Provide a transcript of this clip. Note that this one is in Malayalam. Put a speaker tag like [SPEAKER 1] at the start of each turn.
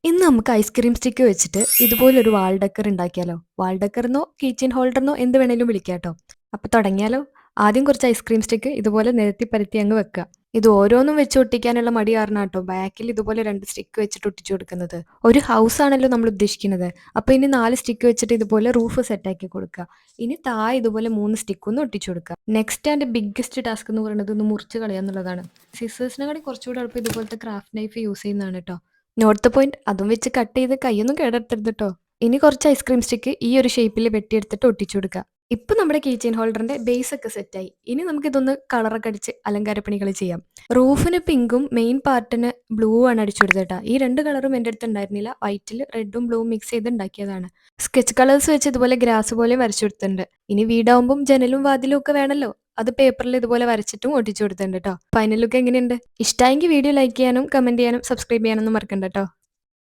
[SPEAKER 1] ഇന്ന് നമുക്ക് ഐസ്ക്രീം സ്റ്റിക്ക് വെച്ചിട്ട് ഇതുപോലൊരു വാൾ ഡെക്കർ ഉണ്ടാക്കിയാലോ? വാൾ ഡെക്കർന്നോ കീച്ചെയിൻ ഹോൾഡർന്നോ എന്ത് വേണേലും വിളിക്കാട്ടോ. അപ്പൊ തുടങ്ങിയാലോ? ആദ്യം കുറച്ച് ഐസ്ക്രീം സ്റ്റിക്ക് ഇതുപോലെ നിരത്തി പരത്തി അങ്ങ് വെക്കുക. ഇത് ഓരോന്നും വെച്ച് ഒട്ടിക്കാനുള്ള മടി കാരണാട്ടോ ബാക്കിൽ ഇതുപോലെ 2 സ്റ്റിക്ക് വെച്ചിട്ട് ഒട്ടിച്ചു കൊടുക്കുന്നത്. ഒരു ഹൗസ് ആണല്ലോ നമ്മൾ ഉദ്ദേശിക്കുന്നത്. അപ്പൊ ഇനി 4 സ്റ്റിക്ക് വെച്ചിട്ട് ഇതുപോലെ റൂഫ് സെറ്റ് ആക്കി കൊടുക്കുക. ഇനി താഴെ ഇതുപോലെ 3 സ്റ്റിക്ക് ഒന്ന് ഒട്ടിച്ചു കൊടുക്കുക. നെക്സ്റ്റ് ആൻഡ് ബിഗ്ഗസ്റ്റ് ടാസ്ക് എന്ന് പറയുന്നത് ഒന്ന് മുറിച്ച് കളയുക എന്നുള്ളതാണ്. സിസേഴ്സിനെക്കാളും കുറച്ചുകൂടെ എളുപ്പം ഇതുപോലത്തെ ക്രാഫ്റ്റ് നൈഫ് യൂസ് ചെയ്യുന്നതാണ് കേട്ടോ. Note the point. അതും വെച്ച് കട്ട് ചെയ്ത് കൈയൊന്നും കേടെടുത്തരുത് ട്ടോ. ഇനി കുറച്ച് ഐസ്ക്രീം സ്റ്റിക്ക് ഈ ഒരു ഷേപ്പിൽ വെട്ടിയെടുത്തിട്ട് ഒട്ടിച്ചു കൊടുക്കുക. ഇപ്പൊ നമ്മുടെ കീ ചെയിൻ ഹോൾഡറിന്റെ ബേസ് ഒക്കെ സെറ്റായി. ഇനി നമുക്ക് ഇതൊന്ന് കളറൊക്കെ അടിച്ച് അലങ്കാരപ്പണികൾ ചെയ്യാം. റൂഫിന് പിങ്കും മെയിൻ പാർട്ടിന് ബ്ലൂ ആണ് അടിച്ചു കൊടുത്തേട്ടാ. ഈ 2 കളറും എൻ്റെ അടുത്ത് ഉണ്ടായിരുന്നില്ല. വൈറ്റിൽ റെഡും ബ്ലൂവും മിക്സ് ചെയ്ത് ഉണ്ടാക്കിയതാണ്. സ്കെച്ച് കളേഴ്സ് വെച്ച് ഇതുപോലെ ഗ്രാസ് പോലെ വരച്ചു കൊടുത്തിട്ടുണ്ട്. ഇനി വീടാവുമ്പം ജനലും വാതിലും ഒക്കെ വേണമല്ലോ. അത് പേപ്പറിൽ ഇതുപോലെ വരച്ചിട്ടും ഒട്ടിച്ചു കൊടുത്തിട്ടുണ്ട് കേട്ടോ. ഫൈനൽ ലുക്ക് എങ്ങനെയുണ്ട്? ഇഷ്ടമായെങ്കിൽ വീഡിയോ ലൈക്ക് ചെയ്യാനും കമന്റ് ചെയ്യാനും സബ്സ്ക്രൈബ് ചെയ്യാനൊന്നും മറക്കണ്ട കേട്ടോ.